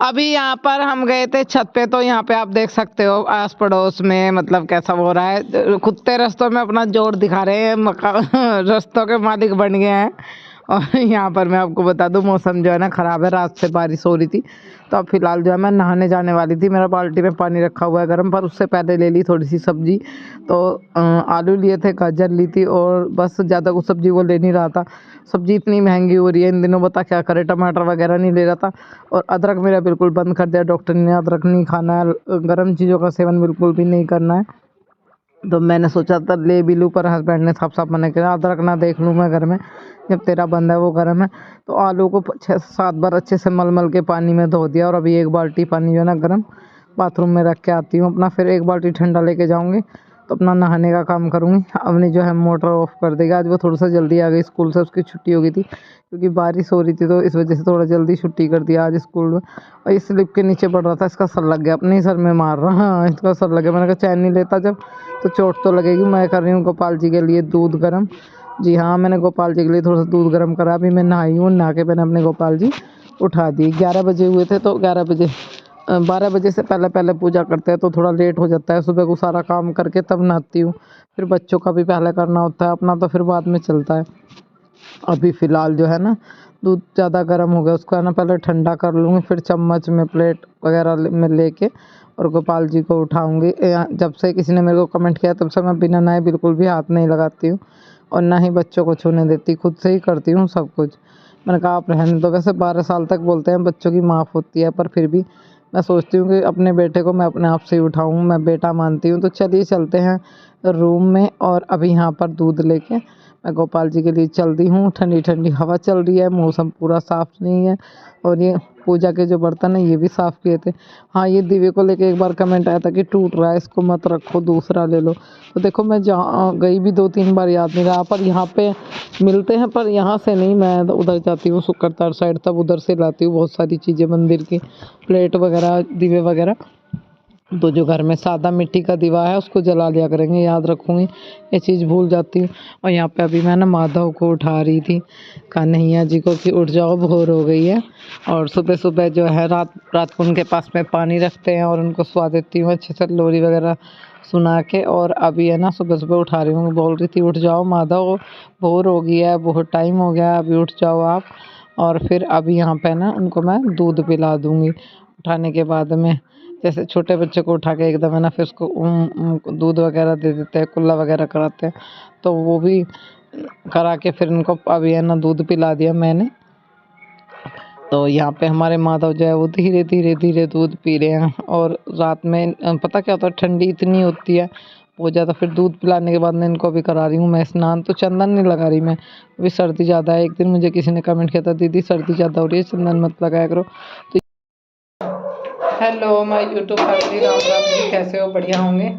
अभी यहाँ पर हम गए थे छत पे, तो यहाँ पे आप देख सकते हो आस पड़ोस में मतलब कैसा हो रहा है। कुत्ते रास्तों में अपना जोर दिखा रहे हैं, रास्तों के मालिक बन गए हैं। और यहाँ पर मैं आपको बता दूं, मौसम जो है ना ख़राब है, रात से बारिश हो रही थी। तो अब फिलहाल जो है मैं नहाने जाने वाली थी, मेरा बाल्टी में पानी रखा हुआ है गर्म, पर उससे पहले ले ली थोड़ी सी सब्जी। तो आलू लिए थे, गाजर ली थी, और बस ज़्यादा कुछ सब्जी वो ले नहीं रहा था। सब्जी इतनी महंगी हो रही है इन दिनों, बता क्या करे, टमाटर वगैरह नहीं ले रहा था। और अदरक मेरा बिल्कुल बंद कर दिया डॉक्टर ने, अदरक नहीं खाना है, गर्म चीज़ों का सेवन बिल्कुल भी नहीं करना है। तो मैंने सोचा था ले भी लूँ, पर हस्बैंड ने साफ साफ मना किया, अदरक ना देख लूँ मैं घर में, जब तेरा बंद है वो गर्म है। तो आलू को 6-7 बार अच्छे से मल मल के पानी में धो दिया, और अभी एक बाल्टी पानी जो है ना गर्म बाथरूम में रख के आती हूँ अपना, फिर एक बाल्टी ठंडा लेके जाऊँगी, तो अपना नहाने का काम करूँगी। अपनी जो है मोटर ऑफ़ कर देगा। आज वो थोड़ा सा जल्दी आ गई स्कूल से, उसकी छुट्टी हो गई थी क्योंकि बारिश हो रही थी, तो इस वजह से थोड़ा जल्दी छुट्टी कर दिया आज स्कूल में। और इस स्लिप के नीचे पड़ रहा था, इसका सर लग गया, अपने ही सर में मार रहा, हाँ इसका सर लग गया। मैंने कहा चैन नहीं लेता जब, तो चोट तो लगेगी। मैं कर रही हूँ गोपाल जी के लिए दूध गर्म। जी हाँ, मैंने गोपाल जी के लिए थोड़ा सा दूध गर्म करा। अभी मैं नहाई हूँ, नहा के मैंने अपने गोपाल जी उठा दिए। 11 बजे हुए थे, तो 11 बजे 12 बजे से पहले पहले पूजा करते हैं, तो थोड़ा लेट हो जाता है। सुबह को सारा काम करके तब नहाती हूँ, फिर बच्चों का भी पहले करना होता है, अपना तो फिर बाद में चलता है। अभी फ़िलहाल जो है ना दूध ज़्यादा गर्म हो गया, उसको है ना पहले ठंडा कर लूँगी, फिर चम्मच में प्लेट वगैरह में लेके और गोपाल जी को उठाऊँगी। जब से किसी ने मेरे को कमेंट किया तब से मैं बिना नहाए बिल्कुल भी हाथ नहीं लगाती हूँ, और ना ही बच्चों को छूने देती, खुद से ही करती हूँ सब कुछ। मैंने कहा आप रहने दो। वैसे 12 साल तक बोलते हैं बच्चों की माफ़ होती है, पर फिर भी मैं सोचती हूँ कि अपने बेटे को मैं अपने आप से ही उठाऊँ, मैं बेटा मानती हूँ। तो चलिए चलते हैं रूम में, और अभी यहाँ पर दूध लेके मैं गोपाल जी के लिए चल दी हूँ। ठंडी ठंडी हवा चल रही है, मौसम पूरा साफ़ नहीं है, और ये पूजा के जो बर्तन है ये भी साफ़ किए थे। हाँ, ये दिवे को लेके एक बार कमेंट आया था कि टूट रहा है, इसको मत रखो, दूसरा ले लो। तो देखो मैं जहाँ गई भी 2-3 बार, याद नहीं रहा, पर यहाँ पे मिलते हैं, पर यहाँ से नहीं, मैं उधर जाती हूँ सुकरतार साइड, तब उधर से लाती हूँ बहुत सारी चीज़ें मंदिर की, प्लेट वगैरह, दिवे वगैरह। तो जो घर में सादा मिट्टी का दीवा है उसको जला लिया करेंगे, याद रखूँगी, ये चीज़ भूल जाती हूँ। और यहाँ पे अभी मैं ना माधव को उठा रही थी, कन्हैया जी को, कि उठ जाओ भोर हो गई है। और सुबह सुबह जो है रात रात को उनके पास में पानी रखते हैं, और उनको सुला देती हूँ अच्छे से लोरी वगैरह सुना के। और अभी है ना सुबह सुबह उठा रही हूँ, बोल रही थी उठ जाओ माधव, भोर हो गई है, बहुत टाइम हो गया, अभी उठ जाओ आप। और फिर अभी यहाँ पे ना उनको मैं दूध पिला दूँगी उठाने के बाद में। जैसे छोटे बच्चे को उठा के एकदम है ना, फिर उसको दूध वगैरह दे देते हैं, कुल्ला वगैरह कराते हैं, तो वो भी करा के फिर उनको अभी है ना दूध पिला दिया मैंने। तो यहाँ पे हमारे माधव जो है वो धीरे धीरे धीरे दूध पी रहे हैं। और रात में पता क्या होता है, ठंडी इतनी होती है बहुत ज़्यादा, फिर दूध पिलाने के बाद मैं इनको अभी करा रही हूँ मैं स्नान। तो चंदन नहीं लगा रही मैं, अभी सर्दी ज़्यादा है। एक दिन मुझे किसी ने कमेंट किया था, दीदी सर्दी ज़्यादा हो रही है, चंदन मत लगाया करो। तो hello my YouTube family, Ram Ram ji, कैसे हो? बढ़िया होंगे।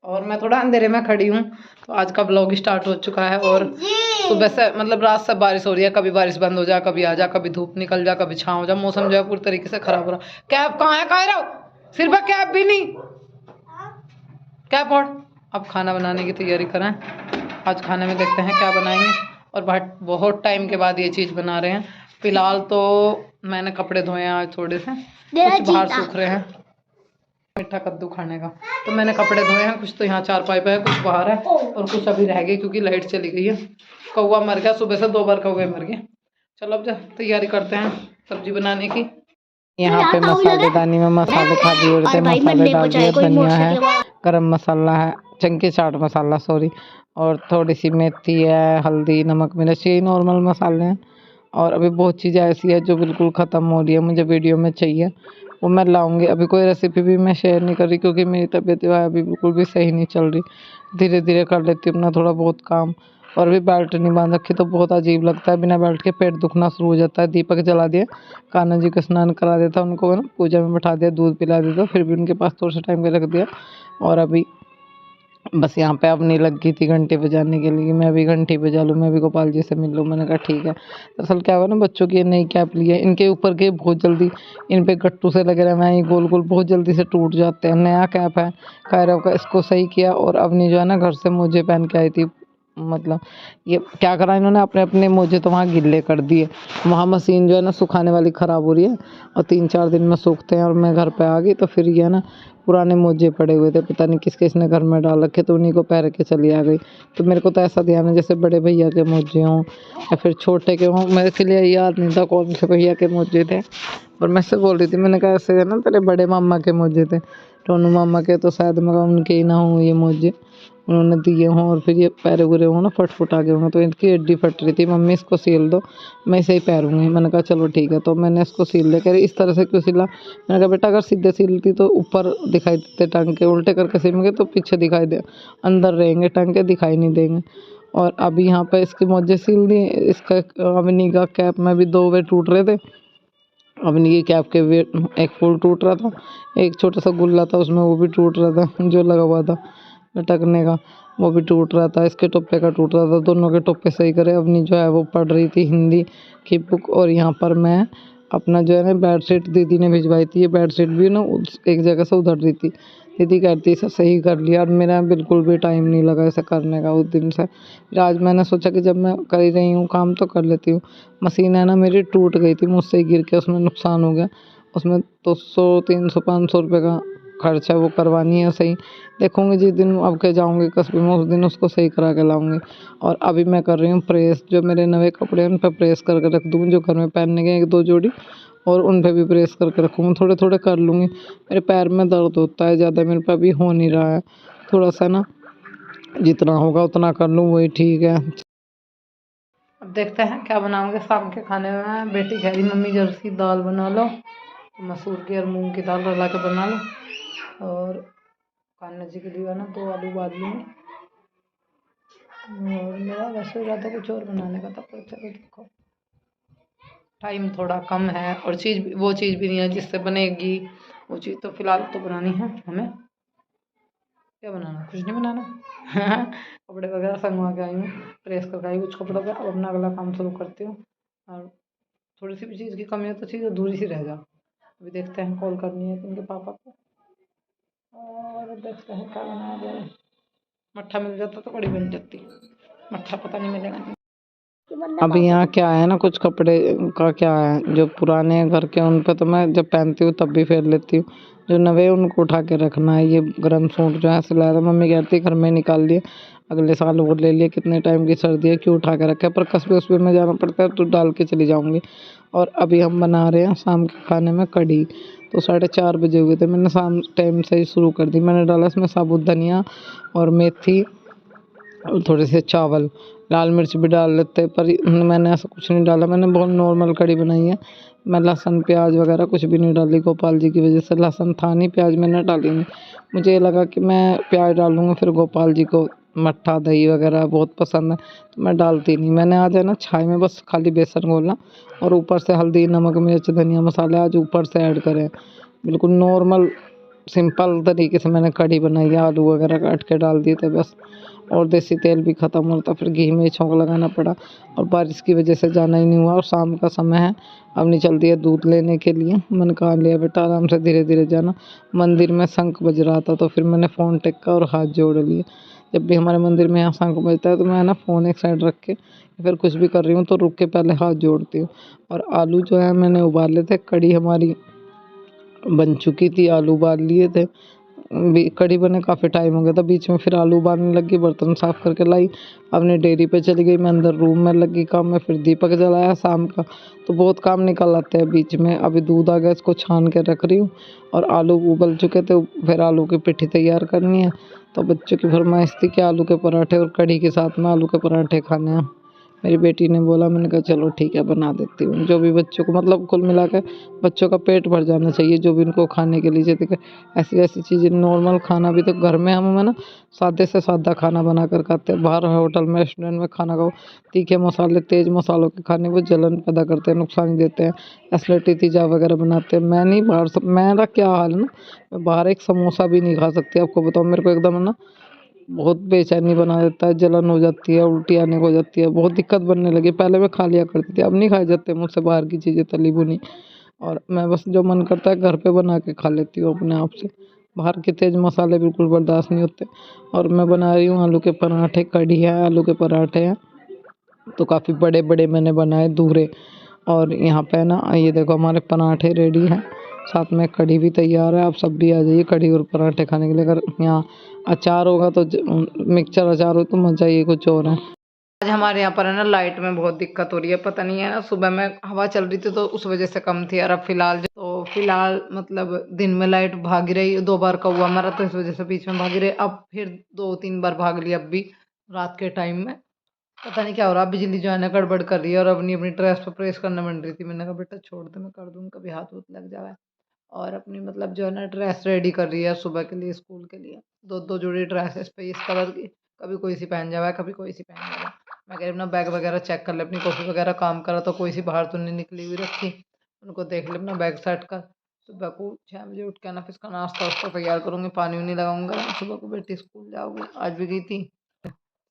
और मैं थोड़ा अंधेरे में खड़ी हूँ, तो आज का ब्लॉग स्टार्ट हो चुका है। और सुबह से मतलब रात से बारिश हो रही है, कभी बारिश बंद हो जाए, कभी आ जा, कभी धूप निकल जा, कभी छाँव हो जा, मौसम जो है पूरी तरीके से खराब हो रहा है। कैब कहाँ है? कह रहा हूँ सिर्फ कैब भी नहीं, कैब और। अब खाना बनाने की तैयारी करें, आज खाने में देखते हैं क्या बनाएंगे। और बहुत टाइम के बाद ये चीज़ बना रहे हैं। फिलहाल तो मैंने कपड़े धोए हैं आज थोड़े से, कुछ बाहर सूख रहे हैं, मीठा कद्दू खाने का। तो मैंने कपड़े धोए हैं, कुछ तो यहाँ चारपाई पे है, कुछ बाहर है, और कुछ अभी रह गए क्योंकि लाइट चली गई है। कौवा मर गया, सुबह से 2 बार कौवे मर गए। चलो अब तैयारी करते हैं सब्जी बनाने की। यहाँ पे मसालेदानी में मसाले खा दिए, मसाले डाल दिए, धनिया है, गरम मसाला है, चंकी चाट मसाला सॉरी, और थोड़ी सी मेथी है, हल्दी, नमक, मिर्च, यही नॉर्मल मसाले हैं। और अभी बहुत चीज़ें ऐसी है जो बिल्कुल ख़त्म हो रही है, मुझे वीडियो में चाहिए, वो मैं लाऊंगी। अभी कोई रेसिपी भी मैं शेयर नहीं कर रही क्योंकि मेरी तबीयत जो है अभी बिल्कुल भी सही नहीं चल रही। धीरे धीरे कर लेती हूँ अपना थोड़ा बहुत काम। और अभी बेल्ट नहीं बांध रखी तो बहुत अजीब लगता है, बिना बेल्ट के पेट दुखना शुरू हो जाता है। दीपक जला दिया, कान्हा जी को स्नान करा देता, उनको ना पूजा में बैठा दिया, दूध पिला देता, फिर भी उनके पास थोड़ा सा टाइम के रख दिया। और अभी बस यहाँ पे अब नहीं लगी थी घंटे बजाने के लिए, मैं अभी घंटी बजा लूँ, मैं भी गोपाल जी से मिल लूँ। मैंने कहा ठीक है। दरअसल क्या हुआ ना, बच्चों की नई कैप ली है, इनके ऊपर के बहुत जल्दी इन पे गट्टू से लगे रहे हैं, ये गोल गोल बहुत जल्दी से टूट जाते हैं। नया कैप है, खैर का इसको सही किया। और अवनी जो है ना घर से मुझे पहन के आई थी, मतलब ये क्या करा इन्होंने, अपने अपने मोजे तो वहाँ गिल्ले कर दिए। वहाँ मशीन जो है ना सुखाने वाली ख़राब हो रही है और 3-4 दिन में सूखते हैं। और मैं घर पे आ गई तो फिर ये है ना पुराने मोजे पड़े हुए थे, पता नहीं किस किसने घर में डाल रखे, तो उन्हीं को पहन के चली आ गई। तो मेरे को तो ऐसा ध्यान है जैसे बड़े भैया के मोजे हों या फिर छोटे के हों, मेरे के लिए याद नहीं था कौन से भैया के मोजे थे। और मैं से बोल रही थी, मैंने कहा ऐसे है ना तेरे बड़े मामा के मोजे थे, टोनू मामा के, तो शायद मगर उनके ही ना हों ये मोजे, उन्होंने दिए हों और फिर ये पैरे बुरे हों ना फट फुटा गए हों। तो इनकी हड्डी फट रही थी, मम्मी इसको सील दो, मैं इसे ही पैरूँगी। मैंने कहा चलो ठीक है, तो मैंने इसको सील दिया। कह रही इस तरह से क्यों सिला? मैंने कहा बेटा अगर सीधे सिलती तो ऊपर दिखाई देते टांग के, उल्टे करके सिलेंगे तो पीछे दिखाई दे, अंदर रहेंगे टांग के, दिखाई नहीं देंगे। और अभी यहाँ पे इसके मोजे सिल दिए। इसका अवनी का कैप में भी 2 वे टूट रहे थे। अवनी की कैप के वे एक फुल टूट रहा था, एक छोटा सा गुल्ला था उसमें वो भी टूट रहा था, जो लगा हुआ था लटकने का वो भी टूट रहा था। इसके टोप्पे का टूट रहा था, दोनों के टोप्पे सही करे। अवनी जो है वो पढ़ रही थी हिंदी की बुक, और यहाँ पर मैं अपना जो है ना बेडशीट दीदी ने भिजवाई थी, ये बेडशीट भी ना एक जगह से उधर रही थी। दीदी कहती इसे सही कर लिया, और मेरा बिल्कुल भी टाइम नहीं लगा इसे करने का उस दिन से। फिर आज मैंने सोचा कि जब मैं कर ही रही हूँ काम तो कर लेती हूँ। मशीन है ना मेरी टूट गई थी मुझसे गिर के, उसमें नुकसान हो गया। उसमें 200-300-500 रुपये का खर्चा वो करवानी है सही। देखूँगी जिस दिन अब के जाऊँगी कस्बे में उस दिन उसको सही करा के लाऊँगी। और अभी मैं कर रही हूँ प्रेस, जो मेरे नए कपड़े हैं उन पे प्रेस करके रख दूँगी, जो घर में पहनने के 1-2 जोड़ी, और उन पे भी प्रेस करके रखूँगी। थोड़े-थोड़े कर लूँगी। मेरे पैर में दर्द होता है ज़्यादा, मेरे पे अभी हो नहीं रहा है। थोड़ा-सा ना जितना होगा उतना कर लूँ वही ठीक है। अब देखते हैं क्या बनाऊँगी शाम के खाने में। बेटी कह रही मम्मी जरा सी दाल बना लो, तो मसूर की और मूँग की दाल रला के बना लो। और कान्हा जी के लिए है ना 2 आलू उबाल लूँगी। और मेरा वैसे इरादा कुछ और बनाने का था, पर चलो देखो टाइम थोड़ा कम है और चीज़ वो चीज़ भी नहीं है जिससे बनेगी वो चीज़। तो फिलहाल तो बनानी है हमें। क्या बनाना? कुछ नहीं बनाना। कपड़े वगैरह संगवा के आई हूँ, प्रेस करके आई कुछ कपड़ों पे। अब अपना अगला काम शुरू करती हूँ। और थोड़ी सी भी चीज़ की कमी है तो चीज़ अधूरी सी रह जा। अभी देखते हैं, कॉल करनी है इनके पापा को और देखते हैं क्या बनाया जाए। मट्ठा मिल जाता तो बड़ी बन जाती, मट्ठा पता नहीं मिलेगा। अभी यहाँ क्या है ना, कुछ कपड़े का क्या है जो पुराने घर के उन पे तो मैं जब पहनती हूँ तब भी फेर लेती हूँ, जो नवे उनको उठा के रखना है। ये गर्म सूट जो है सिलाया था, मम्मी कहती घर में निकाल दिए, अगले साल वो ले लिए, कितने टाइम की सर्दी है क्यों उठा के रखे, पर कस्बे उस्बे में जाना पड़ता है तो डाल के चली जाऊँगी। और अभी हम बना रहे हैं शाम के खाने में कढ़ी। तो 4:30 बजे हुए थे, मैंने शाम टाइम से ही शुरू कर दी। मैंने डाला इसमें साबुत धनिया और मेथी और थोड़े से चावल, लाल मिर्च भी डाल लेते, पर मैंने ऐसा कुछ नहीं डाला। मैंने बहुत नॉर्मल कढ़ी बनाई है। मैं लहसुन प्याज वगैरह कुछ भी नहीं डाली, गोपाल जी की वजह से। लहसुन था नहीं, प्याज मैंने डाली नहीं। मुझे ये लगा कि मैं प्याज डालूँगी फिर गोपाल जी को मट्ठा दही वगैरह बहुत पसंद है, तो मैं डालती नहीं। मैंने आज है ना छाई में बस खाली बेसन घोलना और ऊपर से हल्दी नमक मिर्च धनिया मसाले आज ऊपर से ऐड करें। बिल्कुल नॉर्मल सिंपल तरीके से मैंने कढ़ी बनाई है, आलू वगैरह काट के डाल दिए थे बस। और देसी तेल भी ख़त्म होता, फिर घी में छौंक लगाना पड़ा। और बारिश की वजह से जाना ही नहीं हुआ और शाम का समय है, अब नहीं चलती है दूध लेने के लिए। मैंने कहा लिया बेटा आराम से धीरे धीरे जाना। मंदिर में शंख बज रहा था तो फिर मैंने फ़ोन टेका और हाथ जोड़ लिए। जब भी हमारे मंदिर में यहाँ शंख बजता है तो मैं ना फ़ोन एक साइड रख के फिर कुछ भी कर रही हूँ तो रुक के पहले हाथ जोड़ती हूँ। और आलू जो है मैंने उबाले थे, कढ़ी हमारी बन चुकी थी, आलू उबाल लिए थे। कढ़ी बने काफ़ी टाइम हो गया था, बीच में फिर आलू उबालने लगी, बर्तन साफ़ करके लाई, अपनी डेयरी पे चली गई। मैं अंदर रूम में लगी काम में, फिर दीपक जलाया शाम का, तो बहुत काम निकल आते हैं बीच में। अभी दूध आ गया, इसको छान के रख रही हूँ और आलू उबल चुके थे, फिर आलू की पिट्ठी तैयार करनी है। तो बच्चों की फरमाइश थी कि आलू के पराठे और कढ़ी के साथ में आलू के पराठे खाने हैं। मेरी बेटी ने बोला, मैंने कहा चलो ठीक है बना देती हूँ। जो भी बच्चों को मतलब कुल मिला के बच्चों का पेट भर जाना चाहिए, जो भी उनको खाने के लिए चाहिए। ऐसी ऐसी चीज़ें नॉर्मल खाना भी तो घर में हम है ना सादे से सादा खाना बना कर खाते हैं। बाहर होटल में रेस्टोरेंट में खाना खाओ, तीखे मसाले तेज़ मसालों के खाने वो जलन पैदा करते हैं, नुकसान ही देते हैं, एसिडिटी तेजाब वगैरह बनाते हैं। मैं नहीं बाहर सब, मेरा क्या हाल है ना, मैं बाहर एक समोसा भी नहीं खा सकती आपको बताऊँ। मेरे को एकदम है ना बहुत बेचैनी बना देता है, जलन हो जाती है, उल्टी आने को हो जाती है, बहुत दिक्कत बनने लगी। पहले मैं खा लिया करती थी, अब नहीं खाए जाते मुझसे बाहर की चीज़ें तली भुनी। और मैं बस जो मन करता है घर पे बना के खा लेती हूँ अपने आप से। बाहर के तेज़ मसाले बिल्कुल बर्दाश्त नहीं होते। और मैं बना रही हूँ आलू के पराठे, कढ़ी है, आलू के पराठे हैं, तो काफ़ी बड़े-बड़े मैंने बनाए दूरे। और यहाँ पे ना ये देखो हमारे पराठे रेडी हैं, साथ में कढ़ी भी तैयार है। आप सब भी आ जाइए कढ़ी और पराठे खाने के लिए। अगर यहाँ अचार होगा तो मिक्सचर अचार हो तो मज़ा ही कुछ और है। आज हमारे यहाँ पर है ना लाइट में बहुत दिक्कत हो रही है, पता नहीं है ना, सुबह में हवा चल रही थी तो उस वजह से कम थी। और अब फिलहाल मतलब दिन में लाइट भागी रही, 2 बार कौवा मरा तो इस वजह से बीच में भागी रही। अब फिर 2-3 बार भाग लिया, अब भी रात के टाइम में पता नहीं क्या हो रहा। बिजली जो है ना गड़बड़ कर रही है और अपनी अपनी ड्रेस पर प्रेस करने बन रही थी। मैंने कहा बेटा छोड़ दे, मैं कर दूँ, कभी हाथ वूथ लग जाए। और अपनी मतलब जो है ना ड्रेस रेडी कर रही है सुबह के लिए, स्कूल के लिए। 2-2 जोड़ी ड्रेसेस पे इस कलर की, कभी कोई सी पहन जावा, कभी कोई सी पहन जावा। मैं कह रही अपना बैग वगैरह चेक कर ले, अपनी कॉफ़ी वगैरह काम करा तो कोई सी बाहर तो नहीं निकली हुई रखी, उनको देख ले, अपना बैग सेट कर। सुबह को 6 बजे उठ के ना फिर इसका नाश्ता वास्ता तैयार करूँगी, पानी वानी लगाऊंगा। सुबह को बेटी स्कूल जाओगी, आज भी गई थी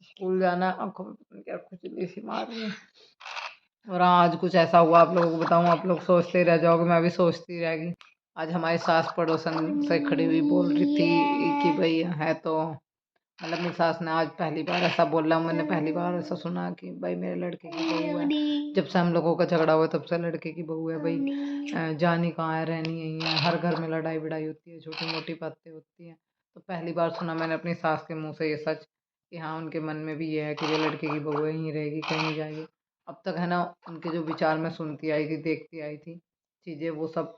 स्कूल जाना, आंखों में पता नहीं क्या खुजली सी मार रही है। और आज कुछ ऐसा हुआ आप लोगों को बताऊं, आप लोग सोचते ही रह जाओगे, मैं भी सोचती रहेगी। आज हमारी सास पड़ोसन से खड़ी हुई बोल रही थी कि भाई है तो मतलब मेरी सास ने आज पहली बार ऐसा बोला, मैंने पहली बार ऐसा सुना कि भाई मेरे लड़के की बहू है। जब से हम लोगों का झगड़ा हुआ तब से लड़के की बहू है भाई, जानी कहाँ है, रहनी यही है। हर घर में लड़ाई बिड़ाई होती है, छोटी मोटी बातें होती हैं। तो पहली बार सुना मैंने अपनी सास के मुंह से ये सच कि हाँ उनके मन में भी ये है कि ये लड़के की बहू यहीं रहेगी, कहीं नहीं जाएगी। अब तक है ना उनके जो विचार मैं सुनती आई थी, देखती आई थी चीज़ें, वो सब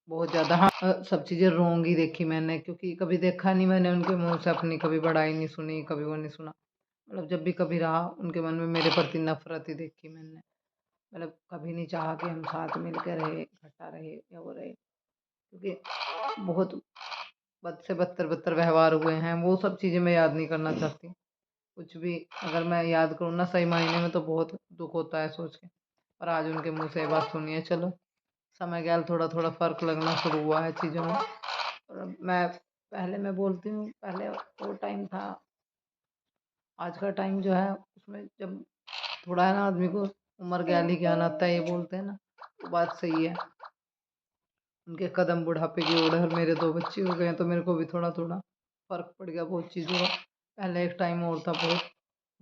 बहुत ज़्यादा, हाँ सब चीज़ें रोंग ही देखी मैंने, क्योंकि कभी देखा नहीं मैंने उनके मुंह से अपनी कभी बड़ाई नहीं सुनी, कभी वो नहीं सुना। मतलब जब भी कभी रहा उनके मन में मेरे प्रति नफरत ही देखी मैंने। मतलब कभी नहीं चाहा कि हम साथ मिल के रहे, इकट्ठा रहे या वो रहे, क्योंकि बहुत बद से बदतर व्यवहार हुए हैं। वो सब चीज़ें मैं याद नहीं करना चाहती। कुछ भी अगर मैं याद करूँ ना सही मायने में तो बहुत दुख होता है सोच के। पर आज उनके मुंह से ये बात सुनी है, चलो समय गया, थोड़ा थोड़ा फ़र्क लगना शुरू हुआ है चीज़ों में। और अब मैं बोलती हूँ पहले वो टाइम था, आज का टाइम जो है उसमें जब थोड़ा है ना आदमी को उम्र ज्ञान ही ज्ञान आता है, ये बोलते हैं ना, वो बात सही है। उनके कदम बुढ़ापे की ओर है और मेरे 2 बच्चे हो गए हैं तो मेरे को भी थोड़ा थोड़ा फ़र्क पड़ गया बहुत चीज़ों का। पहले एक टाइम और था, बहुत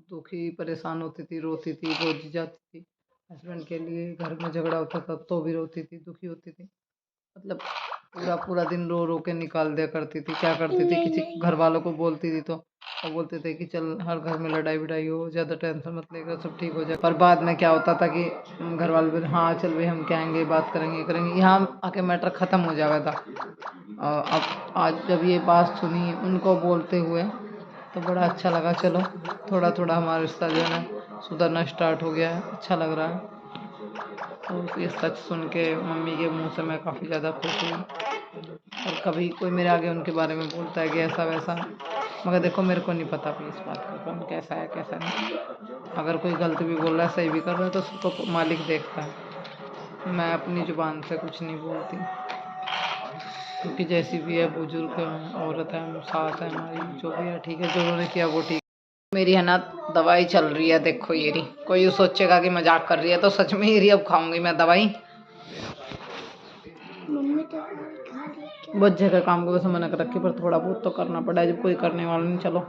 दुखी परेशान होती थी, रोती थी, रोज़ जाती थी हस्बैंड के लिए, घर में झगड़ा होता था तो भी रोती थी, दुखी होती थी। मतलब पूरा पूरा दिन रो रो के निकाल दिया करती थी। क्या करती थी, किसी घर वालों को बोलती थी तो वो बोलते थे कि चल हर घर में लड़ाई बिड़ाई हो, ज़्यादा टेंशन मत लेकर, सब ठीक हो जाए। पर बाद में क्या होता था कि घर वाले बोलते हाँ चल भाई हम क्या आएंगे, बात करेंगे करेंगे, यहाँ आके मैटर ख़त्म हो जाता था। अब आज जब ये बात सुनी उनको बोलते हुए तो बड़ा अच्छा लगा। चलो थोड़ा थोड़ा हमारा रिश्ता जो है ना सुधरना स्टार्ट हो गया है, अच्छा लग रहा है। तो ये सच सुन के मम्मी के मुंह से मैं काफ़ी ज़्यादा खुश हुई। और कभी कोई मेरे आगे उनके बारे में बोलता है कि ऐसा वैसा, मगर देखो मेरे को नहीं पता अपनी इस बात का कौन कैसा है कैसा नहीं। अगर कोई गलती भी बोल रहा है, सही भी कर रहा है तो उसको मालिक देखता है। मैं अपनी ज़ुबान से कुछ नहीं बोलती, क्योंकि जैसी भी है बुजुर्ग औरत है, सास है हमारी, जो भी है ठीक है, जो उन्होंने किया वो ठीक। मेरी है ना दवाई चल रही है, देखो ये रही। कोई सोचेगा कि मजाक कर रही है तो सच में ये रही। अब खाऊंगी मैं दवाई। बहुत जगह काम को वैसे मना कर रखी, पर थोड़ा बहुत तो करना पड़ा है जब कोई करने वाला नहीं। चलो